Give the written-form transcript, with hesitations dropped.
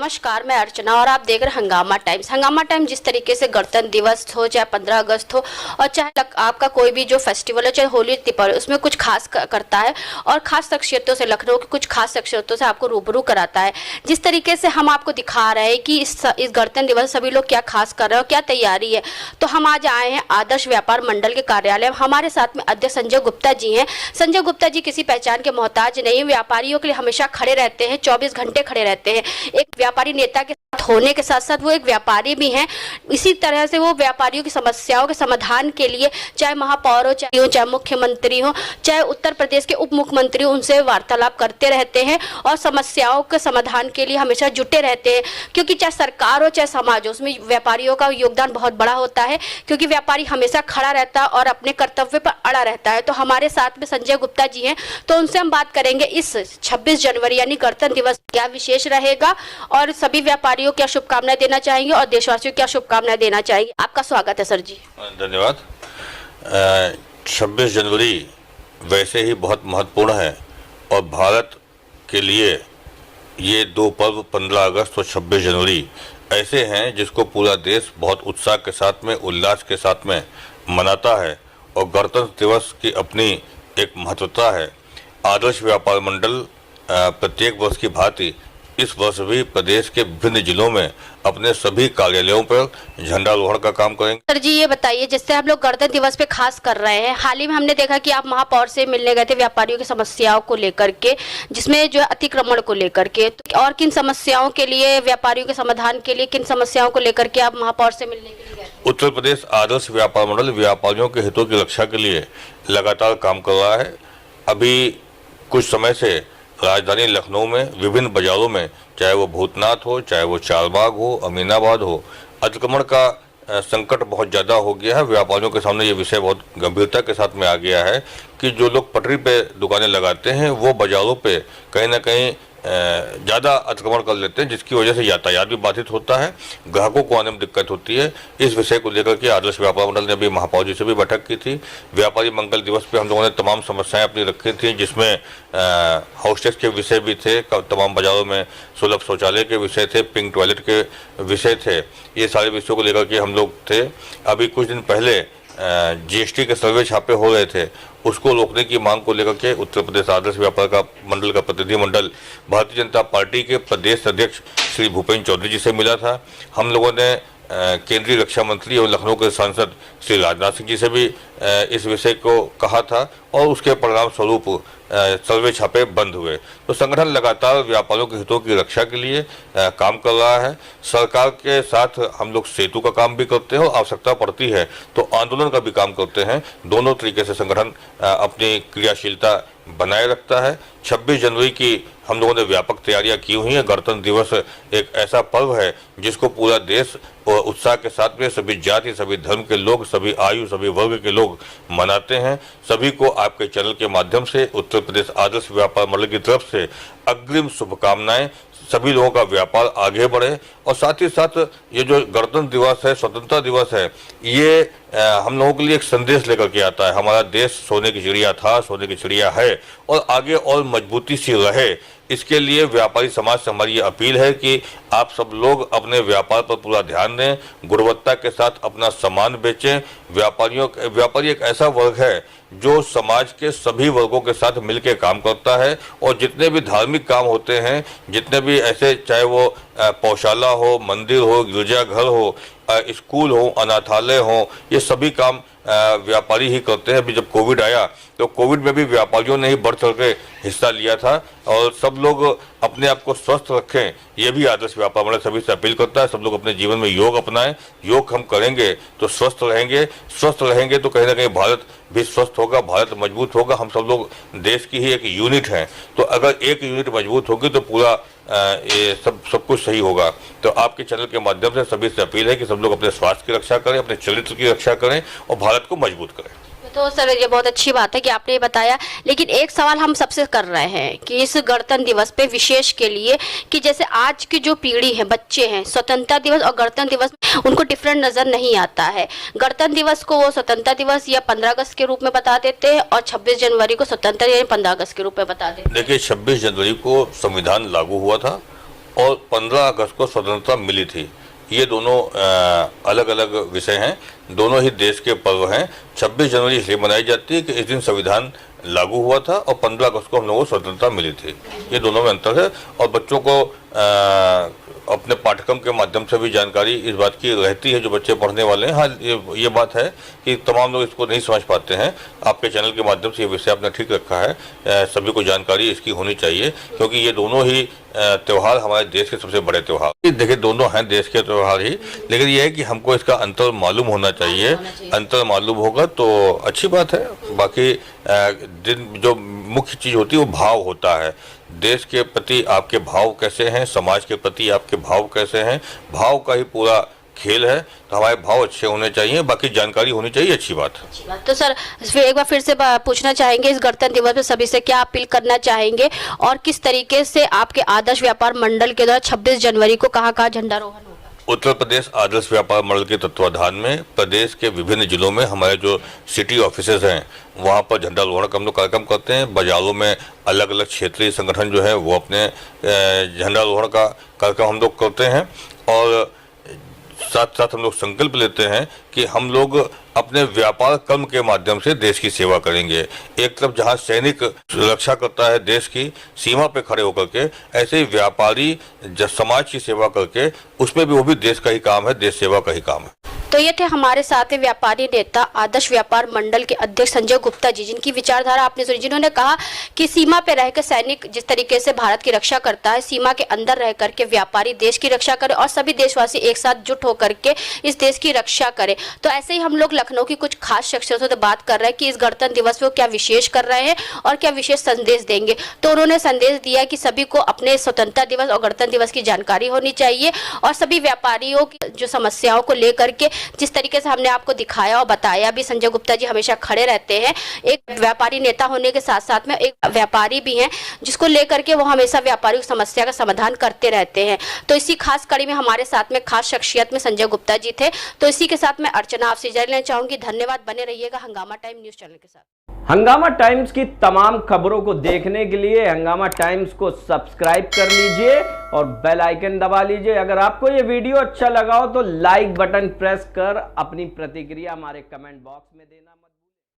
नमस्कार, मैं अर्चना और आप देख रहे हैं हंगामा टाइम्स। हंगामा टाइम जिस तरीके से गणतंत्र दिवस हो, चाहे 15 अगस्त हो और चाहे आपका कोई भी जो फेस्टिवल है, चाहे होली दीपावली, उसमें कुछ खास करता है और खास शख्सियतों से, लखनऊ की कुछ खास शख्सियतों से आपको रूबरू कराता है। जिस तरीके से हम आपको दिखा रहे हैं कि इस गणतंत्र दिवस सभी लोग क्या खास कर रहे हैं और क्या तैयारी है, तो हम आज आए हैं आदर्श व्यापार मंडल के कार्यालय। हमारे साथ में अध्यक्ष संजय गुप्ता जी हैं। संजय गुप्ता जी किसी पहचान के मोहताज नहीं, व्यापारियों के लिए हमेशा खड़े रहते हैं, 24 घंटे खड़े रहते हैं। एक व्यापारी नेता के साथ होने के साथ साथ वो एक व्यापारी भी हैं। इसी तरह से वो व्यापारियों की समस्याओं के समाधान के लिए, चाहे महापौर हो, चाहे मुख्यमंत्री हो, चाहे उत्तर प्रदेश के उप मुख्यमंत्री हो, उनसे वार्तालाप करते रहते हैं और समस्याओं के समाधान के लिए हमेशा जुटे रहते हैं। क्योंकि चाहे सरकार हो चाहे समाज हो, उसमें व्यापारियों का योगदान बहुत बड़ा होता है, क्योंकि व्यापारी हमेशा खड़ा रहता है और अपने कर्तव्य पर अड़ा रहता है। तो हमारे साथ में संजय गुप्ता जी हैं, तो उनसे हम बात करेंगे इस 26 जनवरी यानी गणतंत्र दिवस क्या विशेष रहेगा और सभी व्यापारियों क्या शुभकामनाएं देना चाहेंगे और देशवासियों क्या शुभकामनाएं देना चाहेंगे। आपका स्वागत है सर जी। धन्यवाद। 26 जनवरी वैसे ही बहुत महत्वपूर्ण है और भारत के लिए ये दो पर्व 15 अगस्त और 26 जनवरी ऐसे हैं जिसको पूरा देश बहुत उत्साह के साथ में, उल्लास के साथ में मनाता है। और गणतंत्र दिवस की अपनी एक महत्वता है। आदर्श व्यापार मंडल प्रत्येक वर्ष की भांति इस वर्ष भी प्रदेश के विभिन्न जिलों में अपने सभी कार्यालयों पर झंडारोहण का काम करेंगे। सर जी ये बताइए, जिससे हम लोग गणतंत्र दिवस पे खास कर रहे हैं, हाल ही में हमने देखा कि आप महापौर से मिलने गए थे व्यापारियों की समस्याओं को लेकर के, जिसमें जो है अतिक्रमण को लेकर के, और किन समस्याओं के लिए, व्यापारियों के समाधान के लिए किन समस्याओं को लेकर के आप महापौर से मिलने के लिए गए? उत्तर प्रदेश आदर्श व्यापार मंडल व्यापारियों के हितों की रक्षा के लिए लगातार काम कर रहा है। अभी कुछ समय से राजधानी लखनऊ में विभिन्न बाजारों में, चाहे वो भूतनाथ हो, चाहे वो चारबाग हो, अमीनाबाद हो, अतिक्रमण का संकट बहुत ज़्यादा हो गया है। व्यापारियों के सामने ये विषय बहुत गंभीरता के साथ में आ गया है कि जो लोग पटरी पे दुकानें लगाते हैं वो बाजारों पे कहीं ना कहीं ज़्यादा अतिक्रमण कर लेते हैं, जिसकी वजह से यातायात भी बाधित होता है, ग्राहकों को आने में दिक्कत होती है। इस विषय को लेकर के आदर्श व्यापार मंडल ने अभी महापौर जी से भी बैठक की थी। व्यापारी मंगल दिवस पे हम लोगों ने तमाम समस्याएं अपनी रखी थी, जिसमें हाउस के विषय भी थे, तमाम बाजारों में सुलभ शौचालय के विषय थे, पिंक टॉयलेट के विषय थे। ये सारे विषयों को लेकर के हम लोग थे। अभी कुछ दिन पहले जीएसटी के सर्वे छापे हो रहे थे, उसको रोकने की मांग को लेकर के उत्तर प्रदेश आदर्श व्यापार का मंडल का प्रतिनिधिमंडल भारतीय जनता पार्टी के प्रदेश अध्यक्ष श्री भूपेन्द्र चौधरी जी से मिला था। हम लोगों ने केंद्रीय रक्षा मंत्री और लखनऊ के सांसद श्री राजनाथ सिंह जी से भी इस विषय को कहा था और उसके परिणाम स्वरूप सर्वे छापे बंद हुए। तो संगठन लगातार व्यापारियों के हितों की रक्षा के लिए काम कर रहा है। सरकार के साथ हम लोग सेतु का काम भी करते हैं और आवश्यकता पड़ती है तो आंदोलन का भी काम करते हैं। दोनों तरीके से संगठन अपनी क्रियाशीलता बनाए रखता है। 26 जनवरी की हम लोगों ने व्यापक तैयारियां की हुई हैं। गणतंत्र दिवस एक ऐसा पर्व है जिसको पूरा देश और उत्साह के साथ में सभी जाति, सभी धर्म के लोग, सभी आयु, सभी वर्ग के लोग मनाते हैं। सभी को आपके चैनल के माध्यम से उत्तर प्रदेश आदर्श व्यापार मंडल की तरफ से अग्रिम शुभकामनाएं। सभी लोगों का व्यापार आगे बढ़े और साथ ही साथ ये जो गणतंत्र दिवस है, स्वतंत्रता दिवस है, ये हम लोगों के लिए एक संदेश लेकर के आता है। हमारा देश सोने की चिड़िया था, सोने की चिड़िया है और आगे और मजबूती से रहे। इसके लिए व्यापारी समाज से हमारी ये अपील है कि आप सब लोग अपने व्यापार पर पूरा ध्यान दें, गुणवत्ता के साथ अपना सामान बेचें। व्यापारी एक ऐसा वर्ग है जो समाज के सभी वर्गों के साथ मिलकर काम करता है और जितने भी धार्मिक काम होते हैं, जितने भी ऐसे, चाहे वो पौशाला हो, मंदिर हो, गिरजाघर हो, स्कूल हो, अनाथालय हो, ये सभी काम व्यापारी ही करते हैं। अभी जब कोविड आया तो कोविड में भी व्यापारियों ने ही बढ़ चढ़ के हिस्सा लिया था और सब लोग अपने आप को स्वस्थ रखें, ये भी आदर्श व्यापार मंडल सभी से अपील करता है। सब लोग अपने जीवन में योग अपनाएं। योग हम करेंगे तो स्वस्थ रहेंगे, स्वस्थ रहेंगे तो कहीं ना कहीं भारत भी स्वस्थ होगा, भारत मजबूत होगा। हम सब लोग देश की ही एक यूनिट हैं, तो अगर एक यूनिट मजबूत होगी तो पूरा ये सब कुछ सही होगा। तो आपके चैनल के माध्यम से सभी से अपील है कि सब लोग अपने स्वास्थ्य की रक्षा करें, अपने चरित्र की रक्षा करें और भारत को मजबूत करें। तो सर ये बहुत अच्छी बात है कि आपने ये बताया, लेकिन एक सवाल हम सबसे कर रहे हैं कि इस गणतंत्र दिवस पे विशेष के लिए, कि जैसे आज की जो पीढ़ी है, बच्चे हैं, स्वतंत्रता दिवस और गणतंत्र दिवस उनको डिफरेंट नजर नहीं आता है। गणतंत्र दिवस को वो स्वतंत्रता दिवस या 15 अगस्त के रूप में बता देते हैं और 26 जनवरी को स्वतंत्रता यानी 15 अगस्त के रूप में बता देते हैं। देखिए, 26 जनवरी को संविधान लागू हुआ था और 15 अगस्त को स्वतंत्रता मिली थी। ये दोनों अलग अलग विषय हैं, दोनों ही देश के पर्व हैं। 26 जनवरी इसलिए मनाई जाती है कि इस दिन संविधान लागू हुआ था और 15 अगस्त को हम लोगों को स्वतंत्रता मिली थी। ये दोनों में अंतर है और बच्चों को अपने पाठ्यक्रम के माध्यम से भी जानकारी इस बात की रहती है जो बच्चे पढ़ने वाले हैं। हाँ, ये बात है कि तमाम लोग इसको नहीं समझ पाते हैं। आपके चैनल के माध्यम से ये विषय आपने ठीक रखा है, सभी को जानकारी इसकी होनी चाहिए क्योंकि ये दोनों ही त्यौहार हमारे देश के सबसे बड़े त्यौहार। देखिए, दोनों हैं देश के त्यौहार ही, लेकिन ये है कि हमको इसका अंतर मालूम होना चाहिए। अंतर मालूम होगा तो अच्छी बात है। बाकी जो मुख्य चीज होती है वो भाव होता है। देश के प्रति आपके भाव कैसे हैं, समाज के प्रति आपके भाव कैसे हैं, भाव का ही पूरा खेल है। तो हमारे भाव अच्छे होने चाहिए, बाकी जानकारी होनी चाहिए, अच्छी बात है। तो सर एक बार फिर से पूछना चाहेंगे, इस गणतंत्र दिवस में सभी से क्या अपील करना चाहेंगे और किस तरीके से आपके आदर्श व्यापार मंडल के द्वारा 26 जनवरी को कहाँ झंडारोहण होगा? उत्तर प्रदेश आदर्श व्यापार मंडल के तत्वाधान में प्रदेश के विभिन्न जिलों में हमारे जो सिटी ऑफिसेज हैं वहाँ पर झंडारोहण का हम लोग कार्यक्रम करते हैं। बाजारों में अलग अलग क्षेत्रीय संगठन जो है वो अपने झंडारोहण का कार्यक्रम हम लोग करते हैं और साथ साथ हम लोग संकल्प लेते हैं कि हम लोग अपने व्यापार कर्म के माध्यम से देश की सेवा करेंगे। एक तरफ जहां सैनिक रक्षा करता है देश की सीमा पे खड़े होकर के, ऐसे ही व्यापारी समाज की सेवा करके उसमें भी वो भी देश का ही काम है, देश सेवा का ही काम है। तो ये थे हमारे साथ व्यापारी नेता आदर्श व्यापार मंडल के अध्यक्ष संजय गुप्ता जी, जिनकी विचारधारा आपने सुनी, जिन्होंने कहा कि सीमा पे रहकर सैनिक जिस तरीके से भारत की रक्षा करता है, सीमा के अंदर रह करके व्यापारी देश की रक्षा करे और सभी देशवासी एक साथ जुट होकर के इस देश की रक्षा करे। तो ऐसे ही हम लोग लखनऊ की कुछ खास शख्सियतों से बात कर रहे हैं कि इस गणतंत्र दिवस में वो क्या विशेष कर रहे हैं और क्या विशेष संदेश देंगे। तो उन्होंने संदेश दिया कि सभी को अपने स्वतंत्रता दिवस और गणतंत्र दिवस की जानकारी होनी चाहिए और सभी व्यापारियों की जो समस्याओं को लेकर के जिस तरीके से हमने आपको दिखाया और बताया भी, संजय गुप्ता जी हमेशा खड़े रहते हैं। एक व्यापारी नेता होने के साथ साथ में एक व्यापारी भी हैं जिसको लेकर के वो हमेशा व्यापारियों की समस्या का समाधान करते रहते हैं। तो इसी खास कड़ी में हमारे साथ में खास शख्सियत में संजय गुप्ता जी थे। तो इसी के साथ मैं अर्चना आपसे इजाजत लेना चाहूंगी। धन्यवाद, बने रहिएगा हंगामा टाइम न्यूज चैनल के साथ। हंगामा टाइम्स की तमाम खबरों को देखने के लिए हंगामा टाइम्स को सब्सक्राइब कर लीजिए और बेल आइकन दबा लीजिए। अगर आपको ये वीडियो अच्छा लगा हो तो लाइक बटन प्रेस कर अपनी प्रतिक्रिया हमारे कमेंट बॉक्स में देना।